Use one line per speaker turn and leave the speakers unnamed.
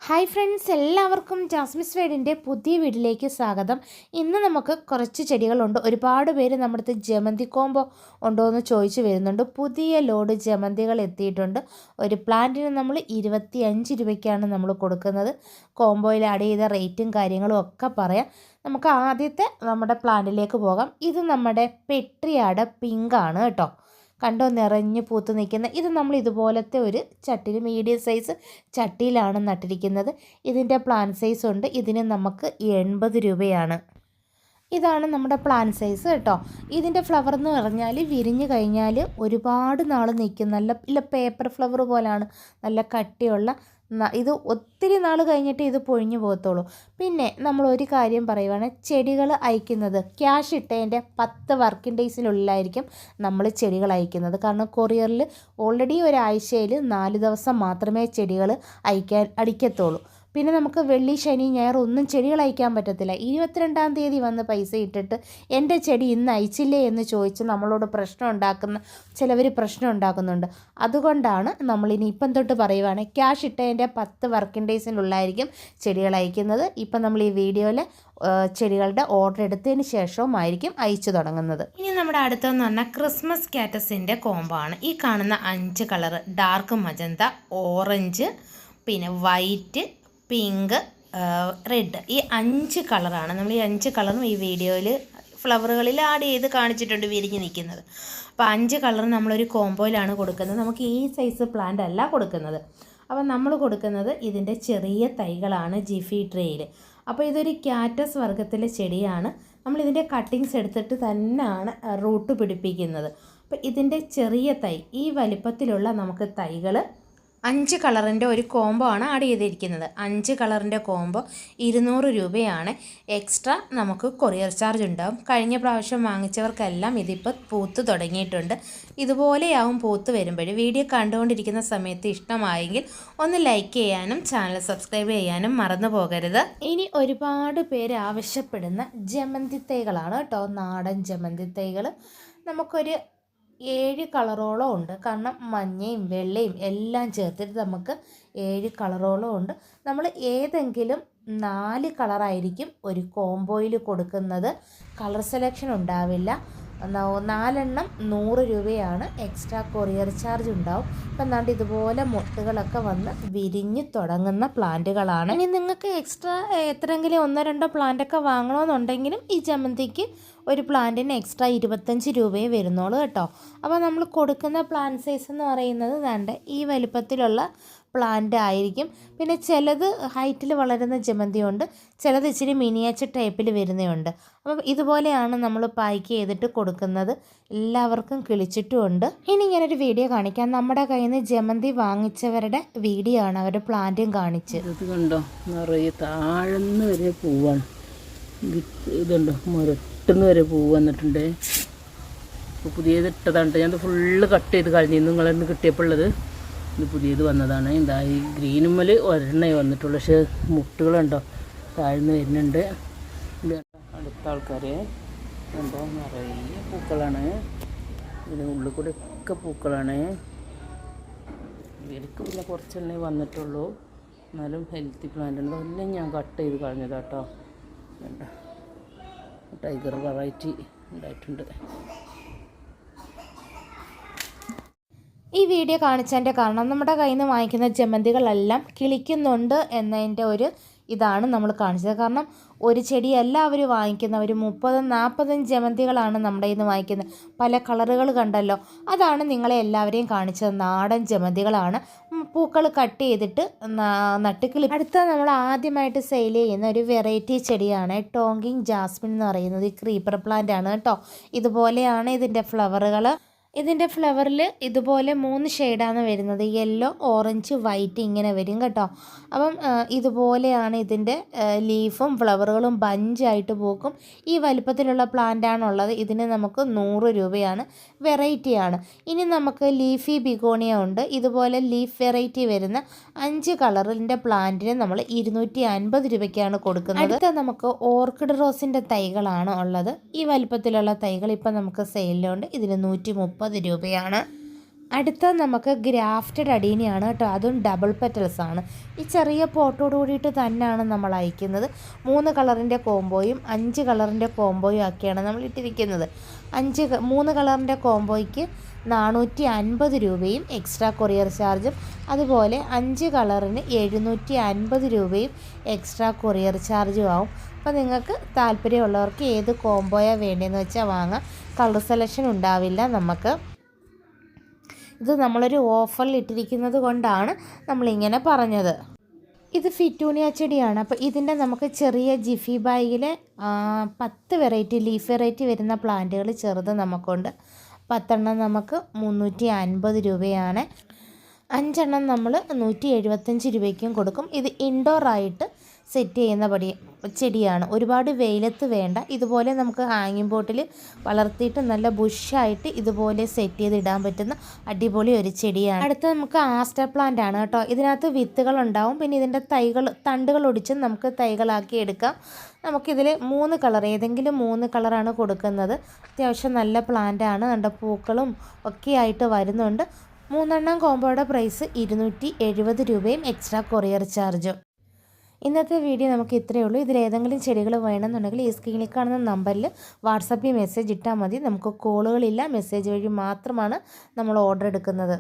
Hi friends, എല്ലാവർക്കും ജാസ്മിസ് വേഡിൻ്റെ പുതിയ വീട്ടിലേക്ക് സ്വാഗതം. ഇന്ന് നമുക്ക് കുറച്ച് ചെടികളുണ്ട്. ഒരുപാട് പേര് നമ്മുടെ അടുത്ത് ജമന്തി കോംബോ ഉണ്ടോ എന്ന് ചോദിച്ചു വരുന്നുണ്ട്. പുതിയ ലോഡ് ജമന്തികൾ എത്തിയിട്ടുണ്ട്. ഒരു പ്ലാന്റിന് നമ്മൾ 25 രൂപയ്ക്കാണ് നമ്മൾ കൊടുക്കുന്നത്. കോംബോയിൽ ആഡ് ചെയ്ത റേറ്റും കാര്യങ്ങളും ഒക്കെ പറയാം. നമുക്ക് ആദ്യത്തെ നമ്മുടെ പ്ലാന്റിലേക്ക് പോകാം. ഇത് നമ്മുടെ പെട്രിയാട് പിങ്കാണ് കേട്ടോ. കണ്ടോ, നിറഞ്ഞ് പൂത്ത് നിൽക്കുന്ന. ഇത് നമ്മൾ ഇതുപോലത്തെ ഒരു ചട്ടിയിൽ, മീഡിയം സൈസ് ചട്ടിയിലാണ് നട്ടിരിക്കുന്നത്. ഇതിൻ്റെ പ്ലാന്റ് സൈസ് ഉണ്ട്. ഇതിന് നമുക്ക് 80 രൂപയാണ്. ഇതാണ് നമ്മുടെ പ്ലാന്റ് സൈസ് കേട്ടോ. ഇതിൻ്റെ ഫ്ലവർ എന്ന് പറഞ്ഞാൽ വിരിഞ്ഞ് കഴിഞ്ഞാൽ ഒരുപാട് നാൾ നിൽക്കും. നല്ല പേപ്പർ ഫ്ലവർ പോലാണ്, നല്ല കട്ടിയുള്ള. ഇത് ഒത്തിരി നാൾ കഴിഞ്ഞിട്ട് ഇത് പൊഴിഞ്ഞു പോകത്തുള്ളൂ. പിന്നെ നമ്മൾ ഒരു കാര്യം പറയുവാണ്, ചെടികൾ അയക്കുന്നത് ക്യാഷ് ഇട്ടതിൻ്റെ 10 വർക്കിംഗ് ഡേയ്സിനുള്ളിലായിരിക്കും നമ്മൾ ചെടികൾ അയക്കുന്നത്. കാരണം കൊറിയറിൽ ഓൾറെഡി ഒരാഴ്ചയിൽ 4 ദിവസം മാത്രമേ ചെടികൾ അടിക്കത്തുള്ളൂ. പിന്നെ നമുക്ക് വെള്ളി, ശനി, ഞായർ ഒന്നും ചെടികൾ അയക്കാൻ പറ്റത്തില്ല. 22-ാം തീയതി വന്ന് പൈസ ഇട്ടിട്ട് എൻ്റെ ചെടി ഇന്ന് അയച്ചില്ലേ എന്ന് ചോദിച്ച് നമ്മളോട് ചിലവർ പ്രശ്നം ഉണ്ടാക്കുന്നുണ്ട്. അതുകൊണ്ടാണ് നമ്മളിനി ഇപ്പം തൊട്ട് പറയുവാണ്, ക്യാഷ് ഇട്ടതിൻ്റെ 10 വർക്കിംഗ് ഡേയ്സിനുള്ളിലായിരിക്കും ചെടികൾ അയക്കുന്നത്. ഇപ്പം നമ്മൾ ഈ വീഡിയോയിൽ ചെടികളുടെ ഓർഡർ എടുത്തതിന് ശേഷവുമായിരിക്കും അയച്ചു തുടങ്ങുന്നത്. ഇനി നമ്മുടെ അടുത്തെന്ന് പറഞ്ഞാൽ ക്രിസ്മസ് കാറ്റസിൻ്റെ കോംബാണ്. ഈ കാണുന്ന 5 കളറ്, ഡാർക്ക് മജന്ത, ഓറഞ്ച്, പിന്നെ വൈറ്റ്, പിങ്ക്, റെഡ്, ഈ 5 കളറാണ്. നമ്മൾ ഈ 5 കളറും ഈ വീഡിയോയിൽ ഫ്ലവറുകളിൽ ആഡ് ചെയ്ത് കാണിച്ചിട്ടുണ്ട് വിരിഞ്ഞ് നിൽക്കുന്നത്. അപ്പോൾ 5 കളർ നമ്മളൊരു കോംബോയിലാണ് കൊടുക്കുന്നത്. നമുക്ക് ഈ സൈസ് പ്ലാന്റ് അല്ല കൊടുക്കുന്നത്. അപ്പോൾ നമ്മൾ കൊടുക്കുന്നത് ഇതിൻ്റെ ചെറിയ തൈകളാണ് ജിഫി ട്രേയിൽ. അപ്പോൾ ഇതൊരു കാറ്റസ് വർഗ്ഗത്തിലെ ചെടിയാണ്. നമ്മളിതിൻ്റെ കട്ടിങ്സ് എടുത്തിട്ട് തന്നെയാണ് റൂട്ട് പിടിപ്പിക്കുന്നത്. അപ്പോൾ ഇതിൻ്റെ ചെറിയ തൈ, ഈ വലിപ്പത്തിലുള്ള നമുക്ക് തൈകൾ 5 കളറിൻ്റെ ഒരു കോംബോ ആണ് ആഡ് ചെയ്തിരിക്കുന്നത്. 5 കളറിൻ്റെ കോംബോ 200 രൂപയാണ്. എക്സ്ട്രാ നമുക്ക് കൊറിയർ ചാർജ് ഉണ്ടാവും. കഴിഞ്ഞ പ്രാവശ്യം വാങ്ങിച്ചവർക്കെല്ലാം ഇതിപ്പോൾ പൂത്ത് തുടങ്ങിയിട്ടുണ്ട്. ഇതുപോലെയാവും പൂത്ത് വരുമ്പോൾ. വീഡിയോ കണ്ടുകൊണ്ടിരിക്കുന്ന സമയത്ത് ഇഷ്ടമായെങ്കിൽ ഒന്ന് ലൈക്ക് ചെയ്യാനും ചാനൽ സബ്സ്ക്രൈബ് ചെയ്യാനും മറന്നു പോകരുത്. ഇനി ഒരുപാട് പേര് ആവശ്യപ്പെടുന്ന ജമന്തി തൈകളാണ് കേട്ടോ. നാടൻ ജമന്തി തൈകൾ നമുക്കൊരു 7 കളറോളം ഉണ്ട്. കാരണം മഞ്ഞയും വെള്ളയും എല്ലാം ചേർത്തിട്ട് നമുക്ക് 7 കളറോളം ഉണ്ട്. നമ്മൾ ഏതെങ്കിലും 4 കളറായിരിക്കും ഒരു കോംബോയിൽ കൊടുക്കുന്നത്. കളർ സെലക്ഷൻ ഉണ്ടാവില്ല. 4 എണ്ണം 100 രൂപയാണ്. എക്സ്ട്രാ കൊറിയർ ചാർജ് ഉണ്ടാവും. ഇപ്പം എന്താണ്ട് ഇതുപോലെ മുട്ടുകളൊക്കെ വന്ന് വിരിഞ്ഞ് തുടങ്ങുന്ന പ്ലാന്റുകളാണ്. ഇനി നിങ്ങൾക്ക് എക്സ്ട്രാ എത്രയെങ്കിലും 1-2 പ്ലാന്റൊക്കെ വാങ്ങണമെന്നുണ്ടെങ്കിലും ഈ ജമന്തിക്ക് ഒരു പ്ലാന്റിന് എക്സ്ട്രാ 25 രൂപയെ വരുന്നുള്ളൂ കേട്ടോ. അപ്പോൾ നമ്മൾ കൊടുക്കുന്ന പ്ലാന്റ് സൈസ് എന്ന് പറയുന്നത് വേണ്ട ഈ വലിപ്പത്തിലുള്ള പ്ലാന്റ് ആയിരിക്കും. പിന്നെ ചിലത് ഹൈറ്റിൽ വളരുന്ന ജമന്തിയുണ്ട്, ചിലത് ഇച്ചിരി മിനിയേച്ചർ ടൈപ്പിൽ വരുന്നതുണ്ട്. അപ്പം ഇതുപോലെയാണ് നമ്മൾ പാക്ക് ചെയ്തിട്ട് കൊടുക്കുന്നത്. എല്ലാവർക്കും കിളിച്ചിട്ടുമുണ്ട്. ഇനി ഇങ്ങനൊരു വീഡിയോ കാണിക്കാം. നമ്മുടെ കയ്യിൽ നിന്ന് ജമന്തി വാങ്ങിച്ചവരുടെ വീഡിയോ ആണ്, അവരുടെ പ്ലാന്റും കാണിച്ച്.
ഇത് കണ്ടോ, നിറയെ താഴ്ന്ന് വരെ പൂവാണ്. ഇതുണ്ടോ, മുരട്ടുന്ന് വരെ പൂവ് വന്നിട്ടുണ്ട്. ഇപ്പോൾ പുതിയത് ഇട്ടതാണ്. ഞാനത് ഫുള്ള് കട്ട് ചെയ്ത് കളഞ്ഞിരുന്നു. നിങ്ങളെന്ന് കിട്ടിയപ്പോൾ ഉള്ളത് ഇത് പുതിയത് വന്നതാണ്. ഇതാ ഈ ഗ്രീനുമ്മൽ ഒരെണ്ണേ വന്നിട്ടുള്ളൂ. പക്ഷേ മുട്ടുകളുണ്ടോ താഴ്ന്ന് വരുന്നുണ്ട്. അടുത്ത ആൾക്കാരെ എന്തോ നിറയെ പൂക്കളാണ്. ഇതിന് ഉള്ളിൽ കൂടെ ഒക്കെ പൂക്കളാണ്. ഇവർക്ക് പിന്നെ കുറച്ചെണ്ണേ വന്നിട്ടുള്ളൂ. എന്നാലും ഹെൽത്തി പ്ലാന്റ് ഉണ്ട്. എല്ലാം ഞാൻ കട്ട് ചെയ്ത് കളഞ്ഞതാട്ടോ. ടൈഗർ വെറൈറ്റി ഉണ്ടായിട്ടുണ്ട്.
ഈ വീഡിയോ കാണിച്ചതിൻ്റെ കാരണം നമ്മുടെ കയ്യിൽ നിന്ന് വാങ്ങിക്കുന്ന ജമന്തികളെല്ലാം കിളിക്കുന്നുണ്ട് എന്നതിൻ്റെ ഒരു ഇതാണ് നമ്മൾ കാണിച്ചത്. കാരണം ഒരു ചെടിയല്ല അവർ വാങ്ങിക്കുന്ന, ഒരു 30-40 ജമന്തികളാണ് നമ്മുടെ കയ്യിൽ നിന്ന് വാങ്ങിക്കുന്നത്. പല കളറുകൾ കണ്ടല്ലോ, അതാണ് നിങ്ങളെ എല്ലാവരെയും കാണിച്ചത്. നാടൻ ജമന്തികളാണ്. പൂക്കൾ കട്ട് ചെയ്തിട്ട് നട്ടുകിളി. അടുത്ത നമ്മൾ ആദ്യമായിട്ട് സെയിൽ ചെയ്യുന്ന ഒരു വെറൈറ്റി ചെടിയാണ് ടോങ്കിങ് ജാസ്മിൻ എന്ന് പറയുന്നത്. ഈ ക്രീപ്പർ പ്ലാന്റ് ആണ് കേട്ടോ. ഇതുപോലെയാണ് ഇതിൻ്റെ ഫ്ലവറുകൾ. ഇതിൻ്റെ ഫ്ലവറിൽ ഇതുപോലെ 3 ഷെയ്ഡാണ് വരുന്നത്. യെല്ലോ, ഓറഞ്ച്, വൈറ്റ് ഇങ്ങനെ വരും കേട്ടോ. അപ്പം ഇതുപോലെയാണ് ഇതിൻ്റെ ലീഫും ഫ്ലവറുകളും ബഞ്ചായിട്ട് പൂക്കും. ഈ വലിപ്പത്തിലുള്ള പ്ലാന്റാണുള്ളത്. ഇതിന് നമുക്ക് 100 രൂപയാണ്. വെറൈറ്റിയാണ്. ഇനി നമുക്ക് ലീഫി ബിഗോണിയ ഉണ്ട്. ഇതുപോലെ ലീഫ് വെറൈറ്റി വരുന്ന 5 കളറിൻ്റെ പ്ലാന്റിന് നമ്മൾ 250 രൂപയ്ക്കാണ് കൊടുക്കുന്നത്. അടുത്ത നമുക്ക് ഓർക്കിഡ് റോസിൻ്റെ തൈകളാണ് ഉള്ളത്. ഈ വലിപ്പത്തിലുള്ള തൈകൾ ഇപ്പം നമുക്ക് സെയിലുണ്ട്. ഇതിന് 130 രൂപയാണ്. അടുത്ത നമുക്ക് ഗ്രാഫ്റ്റഡ് അടീനിയാണ് കേട്ടോ. അതും ഡബിൾ പെറ്റൽസ് ആണ്. ഈ ചെറിയ പോട്ടോട് കൂടിയിട്ട് തന്നെയാണ് നമ്മൾ അയക്കുന്നത്. 3 കളറിൻ്റെ കോംബോയും 5 കളറിൻ്റെ കോംബോയും ഒക്കെയാണ് നമ്മൾ ഇട്ടിരിക്കുന്നത്. 3 കളറിൻ്റെ കോംബോയ്ക്ക് 450 രൂപയും എക്സ്ട്രാ കൊറിയർ ചാർജും, അതുപോലെ 5 കളറിന് 750 രൂപയും എക്സ്ട്രാ കൊറിയർ ചാർജും ആവും. അപ്പോൾ നിങ്ങൾക്ക് താല്പര്യമുള്ളവർക്ക് ഏത് കോംബോയാണ് വേണ്ടതെന്ന് വെച്ചാൽ വാങ്ങാം. കളർ സെലക്ഷൻ ഉണ്ടാവില്ല നമുക്ക്. ഇത് നമ്മളൊരു ഓഫറിൽ ഇട്ടിരിക്കുന്നത് കൊണ്ടാണ് നമ്മളിങ്ങനെ പറഞ്ഞത്. ഇത് ഫിറ്റൂണിയ ചെടിയാണ്. അപ്പോൾ ഇതിൻ്റെ നമുക്ക് ചെറിയ ജിഫി ബാഗിലെ 10 വെറൈറ്റി ലീഫ് വെറൈറ്റി വരുന്ന പ്ലാന്റുകൾ ചെറുത് നമുക്കുണ്ട്. 10 എണ്ണം നമുക്ക് 350 രൂപയാണ്. 5 എണ്ണം നമ്മൾ 175 രൂപയ്ക്കും കൊടുക്കും. ഇത് ഇൻഡോറായിട്ട് സെറ്റ് ചെയ്യുന്ന ചെടിയാണ്. ഒരുപാട് വെയിലത്ത് വേണ്ട. ഇതുപോലെ നമുക്ക് ഹാങ്ങിങ് പോട്ടിൽ വളർത്തിയിട്ട് നല്ല ബുഷായിട്ട് ഇതുപോലെ സെറ്റ് ചെയ്തിടാൻ പറ്റുന്ന അടിപൊളി ഒരു ചെടിയാണ്. അടുത്ത നമുക്ക് ആസ്റ്റർ പ്ലാന്റ് ആണ് കേട്ടോ. ഇതിനകത്ത് വിത്തുകൾ ഉണ്ടാവും. പിന്നെ ഇതിൻ്റെ തണ്ടുകൾ ഒടിച്ച് നമുക്ക് തൈകളാക്കി എടുക്കാം. നമുക്കിതിൽ 3 കളർ, ഏതെങ്കിലും 3 കളറാണ് കൊടുക്കുന്നത്. അത്യാവശ്യം നല്ല പ്ലാന്റാണ്. നല്ല പൂക്കളും ഒക്കെ ആയിട്ട് വരുന്നുണ്ട്. 3 എണ്ണം കോംബോയുടെ പ്രൈസ് 270 രൂപയും എക്സ്ട്രാ കൊറിയർ ചാർജും. ഇന്നത്തെ വീഡിയോ നമുക്ക് ഇത്രയേ ഉള്ളൂ. ഇതിലേതെങ്കിലും ചെടികൾ വേണമെന്നുണ്ടെങ്കിൽ ഈ സ്ക്രീനിൽ കാണുന്ന നമ്പറിൽ വാട്സാപ്പിൽ മെസ്സേജ് ഇട്ടാൽ മതി. നമുക്ക് കോളുകളില്ല, മെസ്സേജ് വഴി മാത്രമാണ് നമ്മൾ ഓർഡർ എടുക്കുന്നത്.